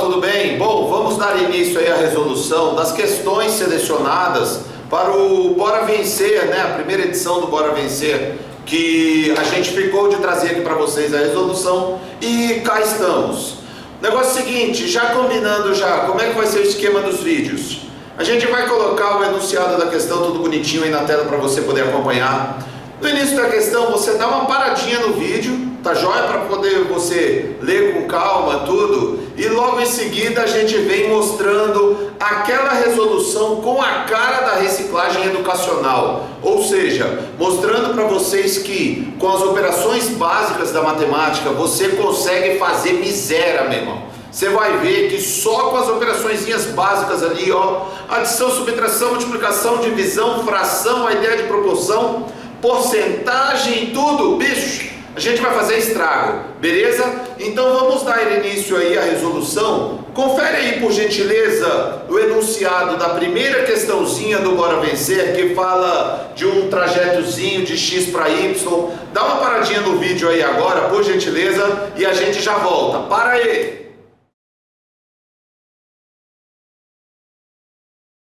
tudo bem? Bom, vamos dar início aí à resolução das questões selecionadas para o Bora Vencer, né? A primeira edição do Bora Vencer, que a gente ficou de trazer aqui para vocês a resolução e cá estamos. Negócio seguinte, já combinando como é que vai ser o esquema dos vídeos. A gente vai colocar o enunciado da questão tudo bonitinho aí na tela para você poder acompanhar. No início da questão você dá uma paradinha no vídeo, tá joia? Para poder você ler com calma tudo. E logo em seguida a gente vem mostrando aquela resolução com a cara da reciclagem educacional. Ou seja, mostrando para vocês que com as operações básicas da matemática você consegue fazer miséria, meu irmão. Você vai ver que só com as operaçõezinhas básicas ali, ó, adição, subtração, multiplicação, divisão, fração, a ideia de proporção, porcentagem, tudo, bicho, a gente vai fazer estrago, beleza? Então vamos dar início aí à resolução. Confere aí, por gentileza, o enunciado da primeira questãozinha do Bora Vencer, que fala de um trajetozinho de x para y. Dá uma paradinha no vídeo aí agora, por gentileza, e a gente já volta. Para aí!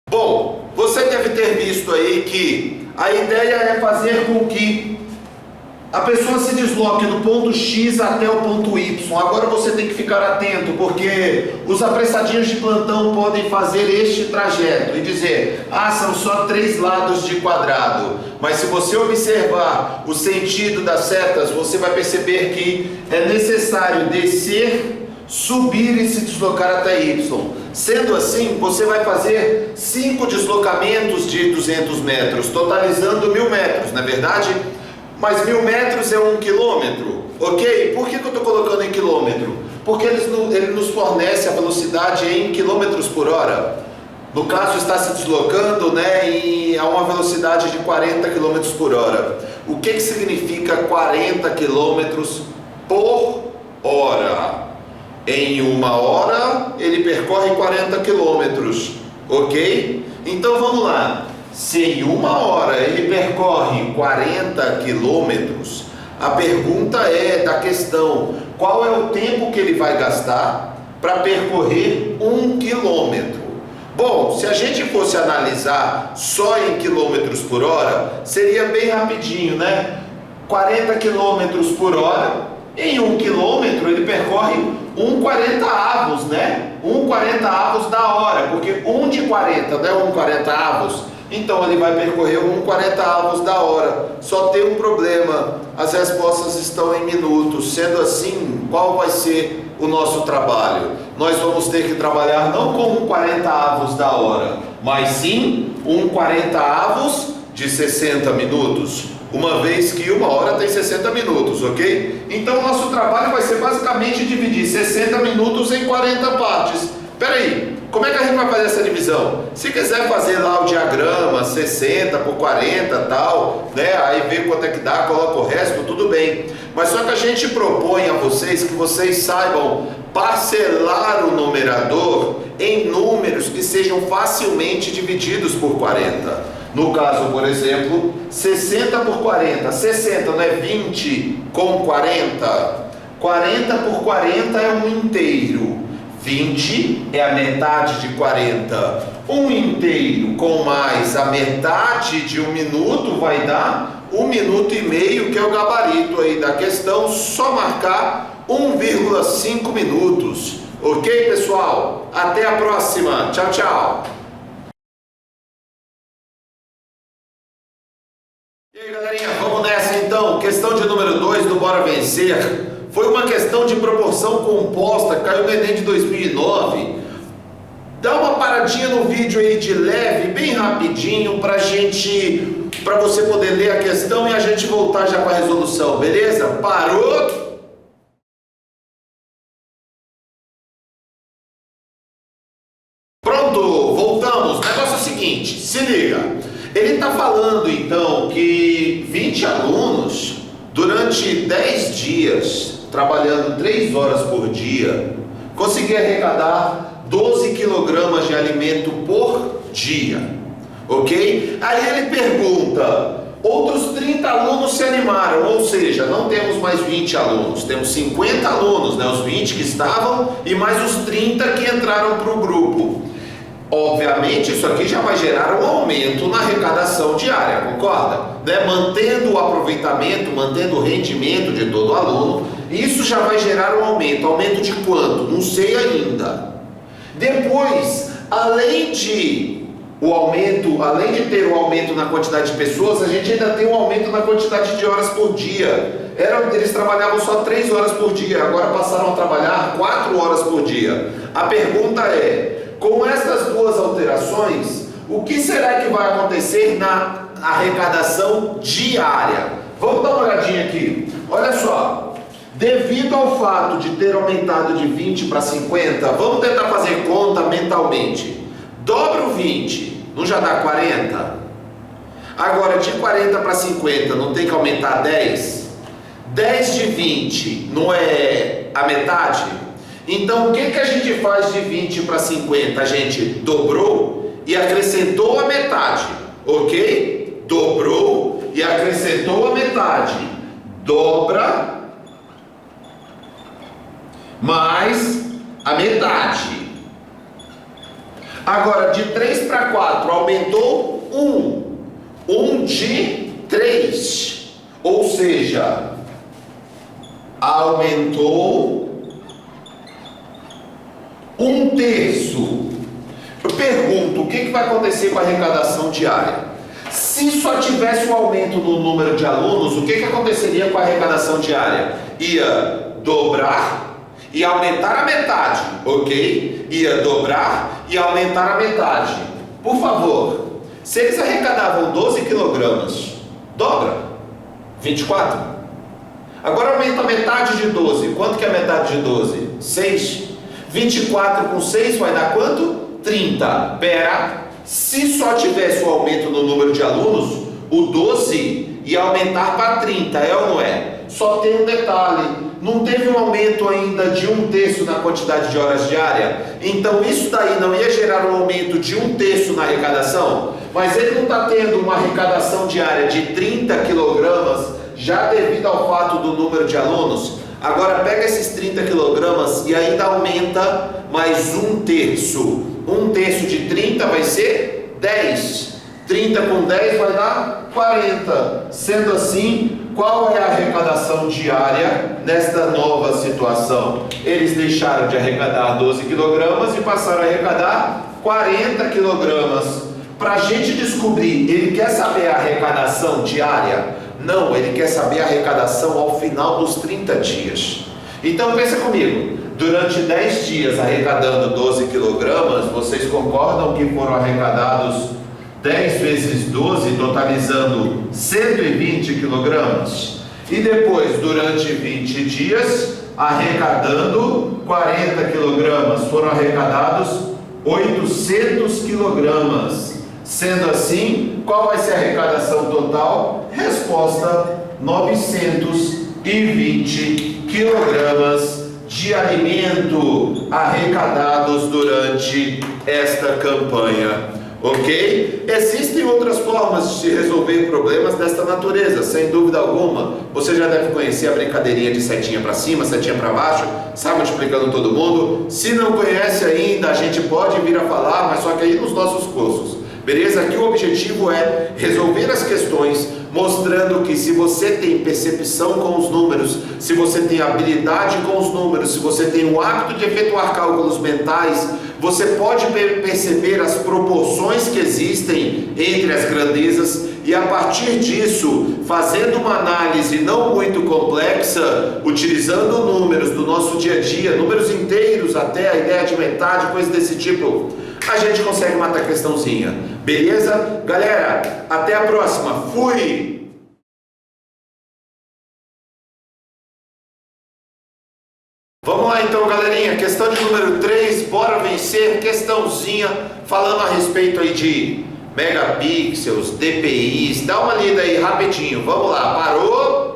Bom, você deve ter visto aí que a ideia é fazer com que a pessoa se desloque do ponto X até o ponto Y. Agora você tem que ficar atento, porque os apressadinhos de plantão podem fazer este trajeto e dizer: ah, são só 3 lados de quadrado. Mas se você observar o sentido das setas, você vai perceber que é necessário descer, subir e se deslocar até Y. Sendo assim, você vai fazer 5 deslocamentos de 200 metros, totalizando 1000 metros, não é verdade? Mas 1000 metros é 1 quilômetro, ok? Por que eu estou colocando em quilômetro? Porque ele nos fornece a velocidade em quilômetros por hora. No caso, está se deslocando, né, a uma velocidade de 40 quilômetros por hora. O que significa 40 quilômetros por hora? Em 1 hora, ele percorre 40 quilômetros, ok? Então vamos lá. Se em 1 hora ele percorre 40 quilômetros, a pergunta da questão: qual é o tempo que ele vai gastar para percorrer 1 quilômetro? Bom, se a gente fosse analisar só em quilômetros por hora, seria bem rapidinho, né? 40 quilômetros por hora, em 1 quilômetro ele percorre 1/40, né? 1/40 da hora, porque 1 de 40 não é 1/40. Então ele vai percorrer 1/40 da hora. Só tem um problema: as respostas estão em minutos. Sendo assim, qual vai ser o nosso trabalho? Nós vamos ter que trabalhar não com 1/40 da hora, mas sim 1/40 de 60 minutos. Uma vez que 1 hora tem 60 minutos, ok? Então o nosso trabalho vai ser basicamente dividir 60 minutos em 40 partes. Peraí, como é que a gente vai fazer essa divisão? Se quiser fazer lá o diagrama, 60 por 40 tal, né? Aí vê quanto é que dá, coloca o resto, tudo bem. Mas só que a gente propõe a vocês que vocês saibam parcelar o numerador em números que sejam facilmente divididos por 40. No caso, por exemplo, 60 por 40. 60 não é 20 com 40? 40 por 40 é 1 inteiro. 20 é a metade de 40. 1 inteiro com mais a metade de 1 minuto vai dar 1 minuto e meio, que é o gabarito aí da questão. Só marcar 1,5 minutos. Ok, pessoal? Até a próxima. Tchau, tchau. E aí, galerinha, vamos nessa então. Questão de número 2 do Bora Vencer. Foi uma questão de proporção composta, caiu no Enem de 2009. Dá uma paradinha no vídeo aí de leve, bem rapidinho, para você poder ler a questão e a gente voltar já com a resolução, beleza? Parou? Pronto, voltamos. O negócio é o seguinte, se liga. Ele está falando então que 20 alunos, durante 10 dias, trabalhando 3 horas por dia, conseguiram arrecadar 12 quilogramas de alimento por dia, ok? Aí ele pergunta: Outros 30 alunos se animaram, ou seja, não temos mais 20 alunos, temos 50 alunos, né? Os 20 que estavam e mais os 30 que entraram para o grupo. Obviamente isso aqui já vai gerar um aumento na arrecadação diária, concorda? Né? Mantendo o aproveitamento, mantendo o rendimento de todo aluno, isso já vai gerar um aumento. Aumento de quanto? Não sei ainda. Depois, além de ter o aumento na quantidade de pessoas, a gente ainda tem um aumento na quantidade de horas por dia. Eles trabalhavam só 3 horas por dia, agora passaram a trabalhar 4 horas por dia. A pergunta é, com essas duas alterações, o que será que vai acontecer na arrecadação diária? Vamos dar uma olhadinha aqui. Olha só, devido ao fato de ter aumentado de 20 para 50, vamos tentar fazer conta mentalmente. Dobra o 20, não já dá 40? Agora, de 40 para 50, não tem que aumentar 10? 10 de 20 não é a metade? Então, o que a gente faz de 20 para 50? A gente dobrou e acrescentou a metade, ok? Dobrou e acrescentou a metade. Dobra mais a metade. Agora, de 3 para 4, aumentou 1. 1 de 3. Ou seja, aumentou 1/3. Eu pergunto, o que vai acontecer com a arrecadação diária? Se só tivesse um aumento no número de alunos, o que aconteceria com a arrecadação diária? Ia dobrar e aumentar a metade, ok? Ia dobrar e aumentar a metade. Por favor, se eles arrecadavam 12 quilogramas, dobra, 24. Agora aumenta a metade de 12. Quanto que é a metade de 12? 6. 24 com 6 vai dar quanto? 30. Pera, se só tivesse um aumento no número de alunos, o 12 ia aumentar para 30, é ou não é? Só tem um detalhe, não teve um aumento ainda de 1/3 na quantidade de horas diária? Então isso daí não ia gerar um aumento de 1/3 na arrecadação? Mas ele não está tendo uma arrecadação diária de 30 quilogramas, já devido ao fato do número de alunos? Agora pega esses 30 quilogramas e ainda aumenta mais 1/3. 1/3 de 30 vai ser 10. 30 com 10 vai dar 40. Sendo assim, qual é a arrecadação diária nesta nova situação? Eles deixaram de arrecadar 12 quilogramas e passaram a arrecadar 40 quilogramas. Para a gente descobrir, ele quer saber a arrecadação diária? Não, ele quer saber a arrecadação ao final dos 30 dias. Então pensa comigo, durante 10 dias arrecadando 12 quilogramas, vocês concordam que foram arrecadados 10 vezes 12, totalizando 120 quilogramas? E depois, durante 20 dias, arrecadando 40 quilogramas, foram arrecadados 800 quilogramas. Sendo assim, qual vai ser a arrecadação total? Resposta: 920 quilogramas de alimento arrecadados durante esta campanha. Ok? Existem outras formas de se resolver problemas desta natureza, sem dúvida alguma. Você já deve conhecer a brincadeirinha de setinha para cima, setinha para baixo, sai multiplicando todo mundo. Se não conhece ainda, a gente pode vir a falar, mas só que aí nos nossos cursos. Beleza? Aqui o objetivo é resolver as questões, mostrando que se você tem percepção com os números, se você tem habilidade com os números, se você tem o hábito de efetuar cálculos mentais, você pode perceber as proporções que existem entre as grandezas e a partir disso, fazendo uma análise não muito complexa, utilizando números do nosso dia a dia, números inteiros até a ideia de metade, coisa desse tipo, a gente consegue matar a questãozinha. Beleza? Galera, até a próxima. Fui! Vamos lá então, galerinha. Questão de número 3, bora vencer. Questãozinha falando a respeito aí de megapixels, DPIs. Dá uma lida aí rapidinho. Vamos lá. Parou?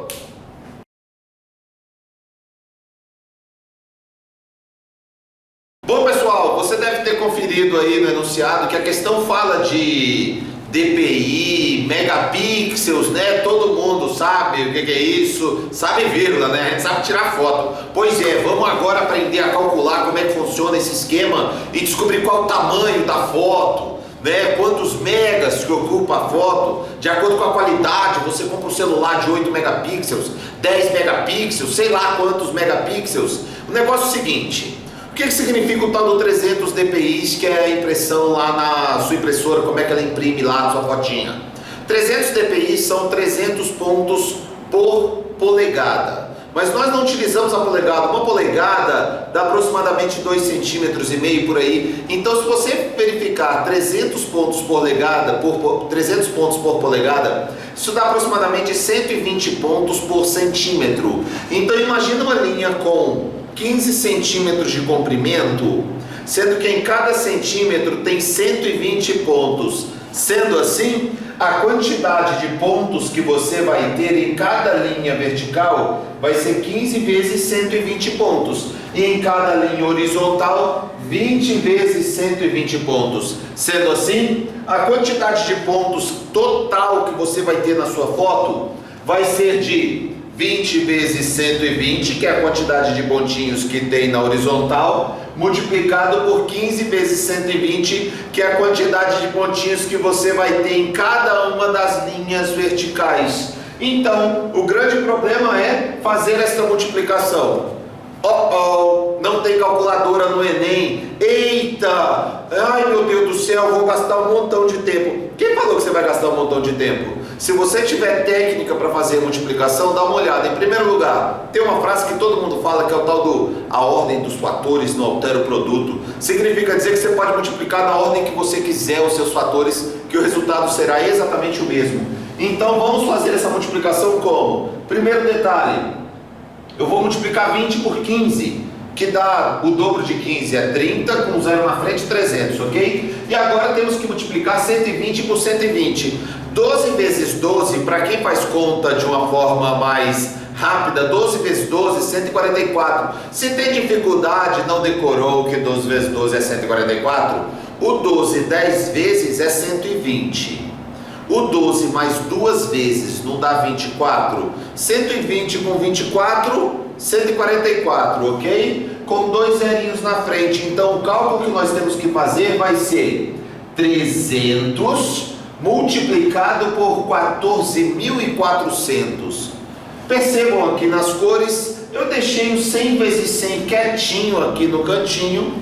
Bom, pessoal, você deve ter conferido aí no enunciado que a questão fala de DPI, megapixels, né? Todo mundo sabe o que é isso, sabe vírgula, né? A gente sabe tirar foto. Pois é, vamos agora aprender a calcular como é que funciona esse esquema e descobrir qual o tamanho da foto, né? Quantos megas que ocupa a foto, de acordo com a qualidade. Você compra um celular de 8 megapixels, 10 megapixels, sei lá quantos megapixels. O negócio é o seguinte: o que significa o tal do 300 dpi, que é a impressão lá na sua impressora, como é que ela imprime lá a sua fotinha? 300 dpi são 300 pontos por polegada. Mas nós não utilizamos a polegada. Uma polegada dá aproximadamente 2,5 centímetros por aí. Então, se você verificar 300 pontos por polegada, isso dá aproximadamente 120 pontos por centímetro. Então, imagina uma linha com 15 centímetros de comprimento, sendo que em cada centímetro tem 120 pontos. Sendo assim, a quantidade de pontos que você vai ter em cada linha vertical vai ser 15 vezes 120 pontos. E em cada linha horizontal, 20 vezes 120 pontos. Sendo assim, a quantidade de pontos total que você vai ter na sua foto vai ser de 20 vezes 120, que é a quantidade de pontinhos que tem na horizontal, multiplicado por 15 vezes 120, que é a quantidade de pontinhos que você vai ter em cada uma das linhas verticais. Então, o grande problema é fazer esta multiplicação. Não tem calculadora no Enem. Eita! Ai, meu Deus do céu, vou gastar um montão de tempo. Quem falou que você vai gastar um montão de tempo? Se você tiver técnica para fazer a multiplicação, dá uma olhada. Em primeiro lugar, tem uma frase que todo mundo fala, que é o tal do a ordem dos fatores não altera o produto. Significa dizer que você pode multiplicar na ordem que você quiser os seus fatores, que o resultado será exatamente o mesmo. Então vamos fazer essa multiplicação como? Primeiro detalhe, eu vou multiplicar 20 por 15, que dá o dobro de 15 é 30, com 0 na frente, 300, ok? E agora temos que multiplicar 120 por 120. 12 vezes 12, para quem faz conta de uma forma mais rápida, 12 vezes 12, 144. Se tem dificuldade, não decorou que 12 vezes 12 é 144, o 12 10 vezes é 120. O 12 mais 2 vezes não dá 24? 120 com 24, 144, ok? Com 2 zerinhos na frente. Então o cálculo que nós temos que fazer vai ser 300 multiplicado por 14.400. Percebam aqui nas cores, eu deixei o 100 vezes 100 quietinho aqui no cantinho.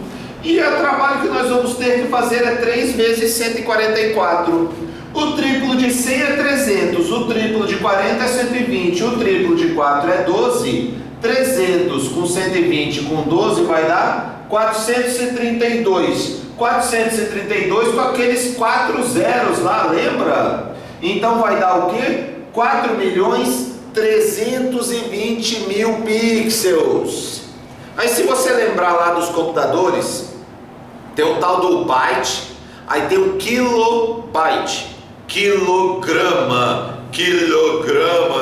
E o trabalho que nós vamos ter que fazer é 3 vezes 144. O triplo de 100 é 300, o triplo de 40 é 120, o triplo de 4 é 12. 300 com 120 com 12 vai dar 432. 432 com aqueles 4 zeros lá, lembra? Então vai dar o quê? 4.320.000 pixels. Aí se você lembrar lá dos computadores, tem o tal do byte, aí tem o kilobyte, quilograma,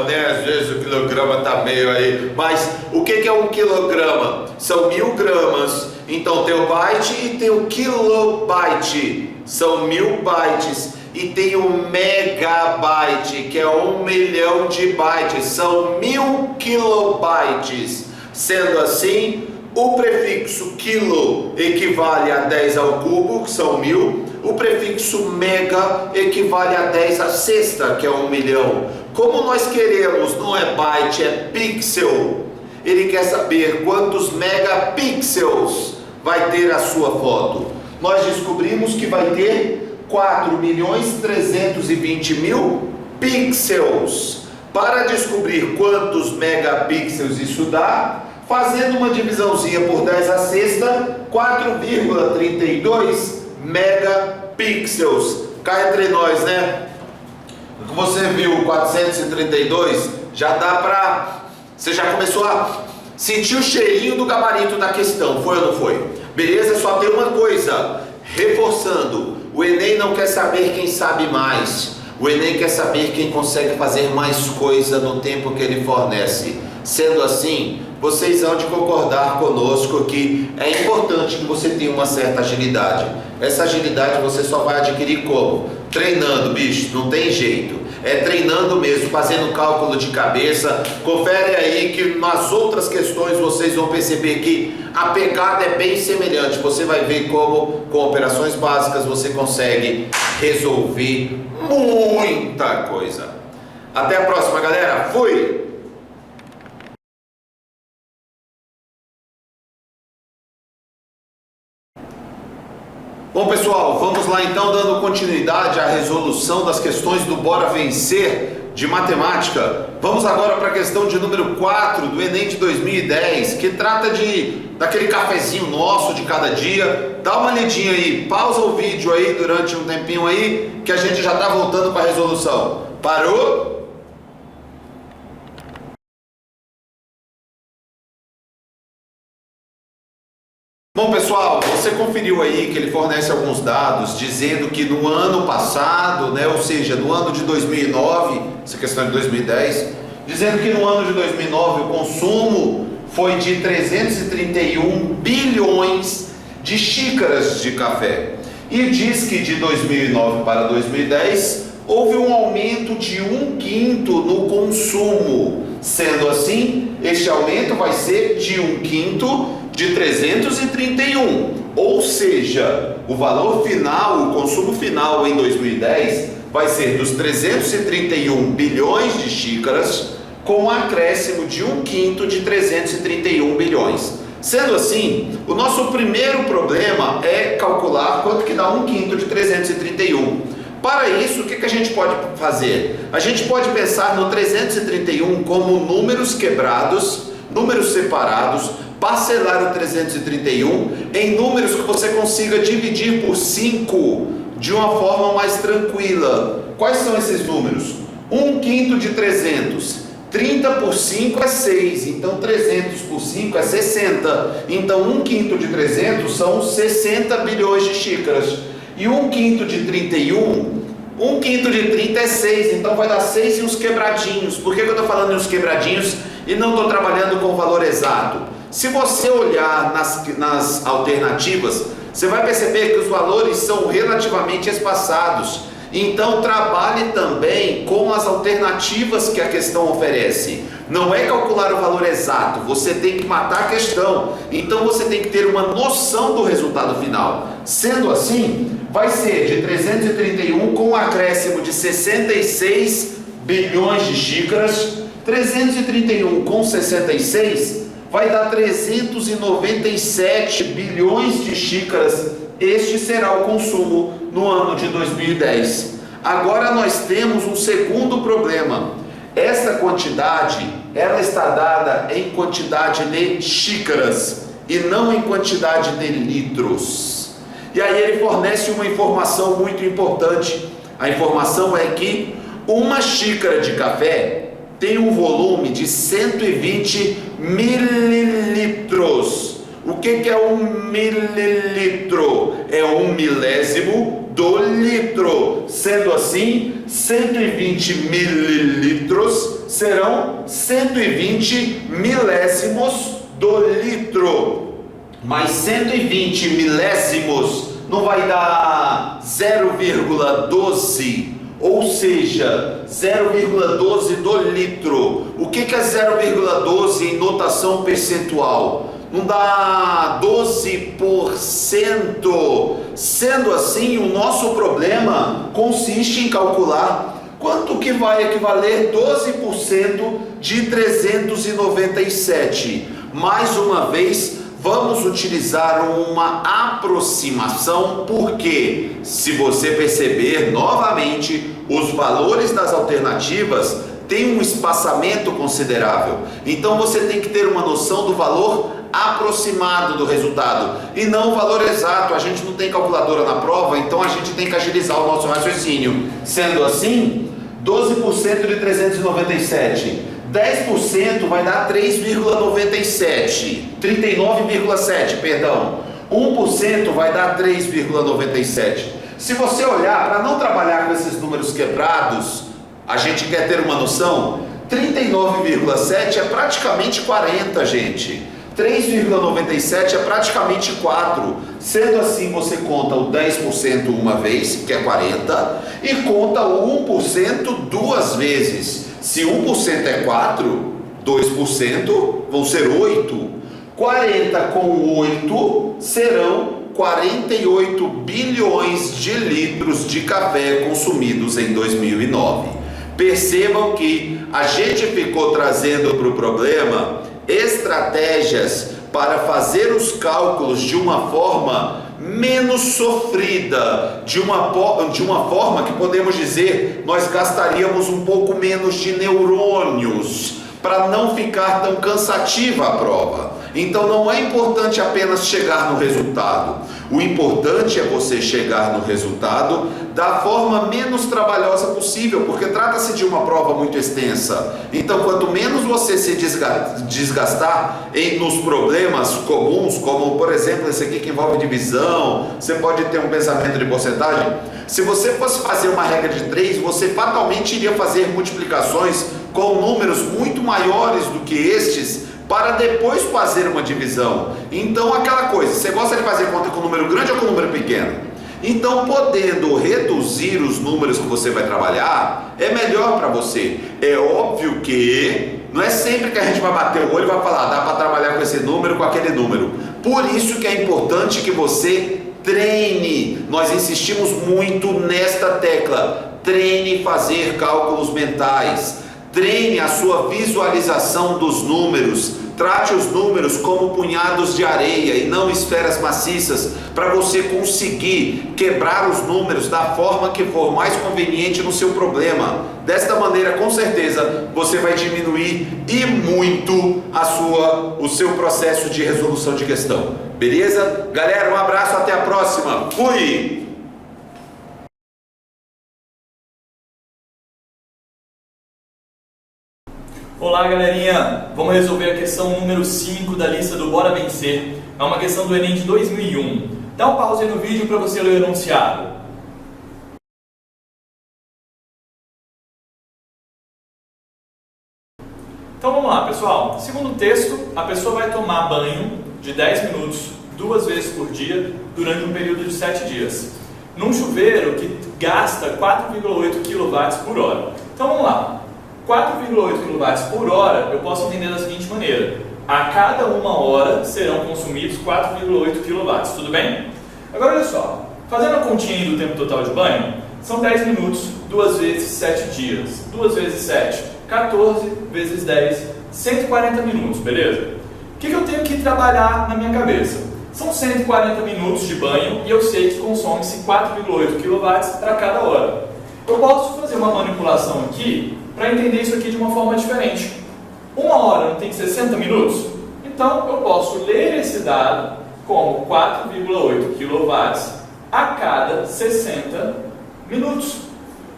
né? Às vezes o quilograma tá meio aí, mas o que é um quilograma? São 1000 gramas. Então tem o byte e tem o kilobyte, são 1000 bytes. E tem o megabyte, que é 1 milhão de bytes, são 1000 kilobytes. Sendo assim, o prefixo quilo equivale a 10 ao cubo, que são 1000. O prefixo mega equivale a 10 à sexta, que é 1 milhão. Como nós queremos, não é byte, é pixel. Ele quer saber quantos megapixels vai ter a sua foto. Nós descobrimos que vai ter 4.320.000 pixels. Para descobrir quantos megapixels isso dá, fazendo uma divisãozinha por 10 à sexta, 4,32 megapixels. Cá entre nós, né? Você viu 432, já dá para... Você já começou a sentir o cheirinho do gabarito da questão, foi ou não foi? Beleza? Só tem uma coisa, reforçando, o Enem não quer saber quem sabe mais, o Enem quer saber quem consegue fazer mais coisa no tempo que ele fornece. Sendo assim, vocês hão de concordar conosco que é importante que você tenha uma certa agilidade. Essa agilidade você só vai adquirir como? Treinando, bicho, não tem jeito. É treinando mesmo, fazendo cálculo de cabeça. Confere aí que nas outras questões vocês vão perceber que a pegada é bem semelhante. Você vai ver como com operações básicas você consegue resolver muita coisa. Até a próxima, galera. Fui! Bom, pessoal, vamos lá então, dando continuidade à resolução das questões do Bora Vencer de matemática. Vamos agora para a questão de número 4 do Enem de 2010, que trata daquele cafezinho nosso de cada dia. Dá uma lidinha aí, pausa o vídeo aí durante um tempinho aí, que a gente já está voltando para a resolução. Parou? Bom, pessoal, você conferiu aí que ele fornece alguns dados dizendo que no ano passado, né, ou seja, no ano de 2009, essa questão é de 2010, dizendo que no ano de 2009 o consumo foi de 331 bilhões de xícaras de café. E diz que de 2009 para 2010 houve um aumento de 1/5 no consumo. Sendo assim, este aumento vai ser de 1/5 de 331, ou seja, o valor final, o consumo final em 2010 vai ser dos 331 bilhões de xícaras com um acréscimo de 1/5 de 331 bilhões. Sendo assim, o nosso primeiro problema é calcular quanto que dá 1/5 de 331. Para isso, o que a gente pode fazer? A gente pode pensar no 331 como números quebrados, números separados, parcelar o 331 em números que você consiga dividir por 5 de uma forma mais tranquila. Quais são esses números? 1/5 de 300, 30 por 5 é 6, então 300 por 5 é 60, então 1/5 de 300 são 60 bilhões de xícaras, e 1/5 de 31, 1/5 de 30 é 6, então vai dar 6 e uns quebradinhos. Por que eu estou falando em uns quebradinhos e não estou trabalhando com o valor exato? Se você olhar nas alternativas, você vai perceber que os valores são relativamente espaçados. Então trabalhe também com as alternativas que a questão oferece. Não é calcular o valor exato, você tem que matar a questão. Então você tem que ter uma noção do resultado final. Sendo assim, vai ser de 331 com um acréscimo de 66 bilhões de xícaras. 331 com 66 vai dar 397 bilhões de xícaras. Este será o consumo no ano de 2010. Agora nós temos um segundo problema. Esta quantidade, ela está dada em quantidade de xícaras e não em quantidade de litros. E aí ele fornece uma informação muito importante. A informação é que uma xícara de café tem um volume de 120 mililitros. O que é um mililitro? É 1/1000 do litro. Sendo assim, 120 mililitros serão 120 milésimos do litro. Mas 120 milésimos não vai dar 0,12, ou seja, 0,12 do litro. O que é 0,12 em notação percentual? Não dá 12%. Sendo assim, o nosso problema consiste em calcular quanto que vai equivaler 12% de 397. Mais uma vez, vamos utilizar uma aproximação, porque se você perceber novamente, os valores das alternativas têm um espaçamento considerável. Então você tem que ter uma noção do valor aproximado do resultado e não o valor exato. A gente não tem calculadora na prova, então a gente tem que agilizar o nosso raciocínio. Sendo assim, 12% de 397, 10% vai dar 39,7, perdão. 1% vai dar 3,97. Se você olhar, para não trabalhar com esses números quebrados, a gente quer ter uma noção. 39,7 é praticamente 40, gente. 3,97 é praticamente 4. Sendo assim, você conta o 10% uma vez, que é 40, e conta o 1% duas vezes. Se 1% é 4, 2% vão ser 8. 40 com 8 serão 48 bilhões de litros de café consumidos em 2009. Percebam que a gente ficou trazendo para o problema estratégias para fazer os cálculos de uma forma menos sofrida, de uma forma que podemos dizer nós gastaríamos um pouco menos de neurônios para não ficar tão cansativa a prova. Então não é importante apenas chegar no resultado. O importante é você chegar no resultado da forma menos trabalhosa possível, porque trata-se de uma prova muito extensa. Então quanto menos você se desgastar nos problemas comuns, como por exemplo esse aqui que envolve divisão, você pode ter um pensamento de porcentagem. Se você fosse fazer uma regra de 3, você fatalmente iria fazer multiplicações com números muito maiores do que estes, para depois fazer uma divisão. Então aquela coisa, você gosta de fazer conta com número grande ou com número pequeno? Então, podendo reduzir os números que você vai trabalhar, é melhor para você. É óbvio que não é sempre que a gente vai bater o olho e vai falar, dá para trabalhar com esse número, com aquele número. Por isso que é importante que você treine. Nós insistimos muito nesta tecla. Treine fazer cálculos mentais. Treine a sua visualização dos números. Trate os números como punhados de areia e não esferas maciças, para você conseguir quebrar os números da forma que for mais conveniente no seu problema. Desta maneira, com certeza, você vai diminuir e muito o seu processo de resolução de questão. Beleza? Galera, um abraço, até a próxima. Fui! Olá galerinha, vamos resolver a questão número 5 da lista do Bora Vencer. É uma questão do Enem de 2001. Dá um pause aí no vídeo para você ler o enunciado. Então vamos lá pessoal, segundo o texto, a pessoa vai tomar banho de 10 minutos 2 vezes por dia durante um período de 7 dias. Num chuveiro que gasta 4,8 kW por hora. Então vamos lá. 4,8 kW por hora eu posso entender da seguinte maneira: a cada 1 hora serão consumidos 4,8 kW, tudo bem? Agora olha só, fazendo a continha aí do tempo total de banho, são 10 minutos, 2 vezes 7 dias, 2 vezes 7, 14 vezes 10, 140 minutos, beleza? O que eu tenho que trabalhar na minha cabeça? São 140 minutos de banho e eu sei que consome-se 4,8 kW para cada hora. Eu posso fazer uma manipulação aqui para entender isso aqui de uma forma diferente. 1 hora não tem 60 minutos? Então eu posso ler esse dado como 4,8 kW a cada 60 minutos.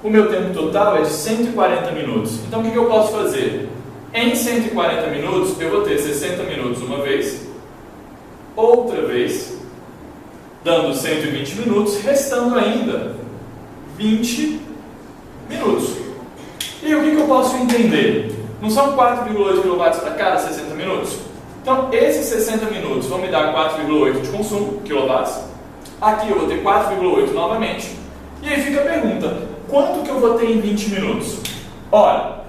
O meu tempo total é de 140 minutos. Então o que eu posso fazer? Em 140 minutos eu vou ter 60 minutos uma vez, outra vez, dando 120 minutos, restando ainda 20 minutos. E o que eu posso entender? Não são 4,8 kW para cada 60 minutos? Então, esses 60 minutos vão me dar 4,8 de consumo, kW. Aqui eu vou ter 4,8 novamente. E aí fica a pergunta, quanto que eu vou ter em 20 minutos? Ora,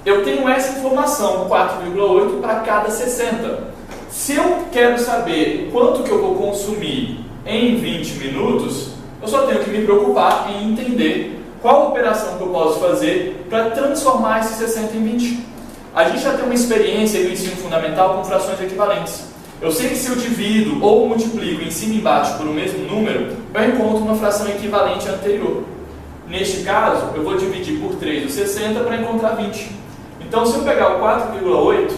eu tenho essa informação, 4,8 para cada 60. Se eu quero saber quanto que eu vou consumir em 20 minutos, eu só tenho que me preocupar em entender qual operação que eu posso fazer para transformar esses 60 em 20. A gente já tem uma experiência no ensino fundamental com frações equivalentes. Eu sei que se eu divido ou multiplico em cima e embaixo por o mesmo número, eu encontro uma fração equivalente anterior. Neste caso, eu vou dividir por 3 os 60 para encontrar 20. Então, se eu pegar o 4,8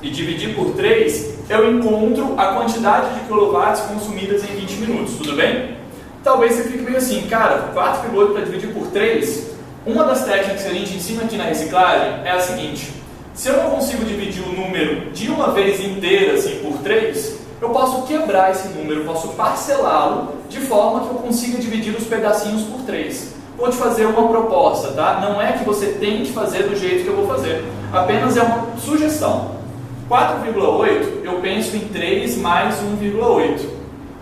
e dividir por 3, eu encontro a quantidade de quilowatts consumidas em 20 minutos, tudo bem? Talvez você fique meio assim, cara, 4,8 para dividir por 3, uma das técnicas que a gente ensina aqui na reciclagem é a seguinte: se eu não consigo dividir o número de uma vez inteira assim, por 3, eu posso quebrar esse número, posso parcelá-lo de forma que eu consiga dividir os pedacinhos por 3. vou te fazer uma proposta, tá? Não é que você tem que fazer do jeito que eu vou fazer, apenas é uma sugestão. 4,8 eu penso em 3 mais 1,8,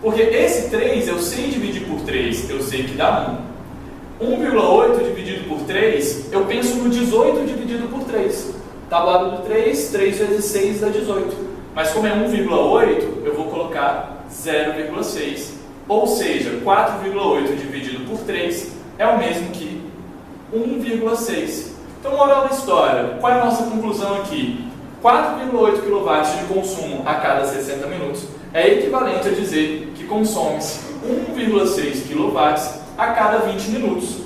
porque esse 3 eu sei dividir por 3, eu sei que dá 1. 1,8 dividido por 3, eu penso no 18 dividido por 3. Tabuada do 3, 3 vezes 6 dá 18. Mas como é 1,8, eu vou colocar 0,6. Ou seja, 4,8 dividido por 3 é o mesmo que 1,6. Então, moral da história, qual é a nossa conclusão aqui? 4,8 kW de consumo a cada 60 minutos é equivalente a dizer que consome-se 1,6 kW a cada 20 minutos.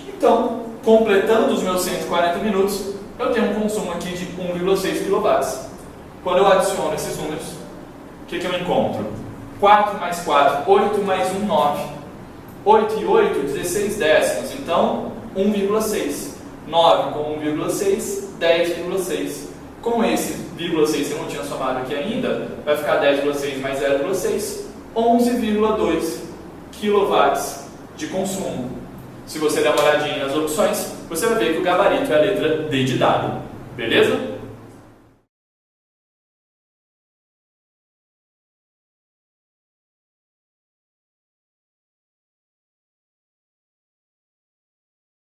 Então, completando os meus 140 minutos, eu tenho um consumo aqui de 1,6 kW. Quando eu adiciono esses números, o que eu encontro? 4 mais 4, 8 mais 1, 9. 8 e 8, 16 décimos. Então, 1,6. 9 com 1,6, 10,6. Com esse 0,6 que eu não tinha somado aqui ainda, vai ficar 10,6 mais 0,6, 11,2 kW de consumo. Se você der uma olhadinha nas opções, você vai ver que o gabarito é a letra D de dado. Beleza?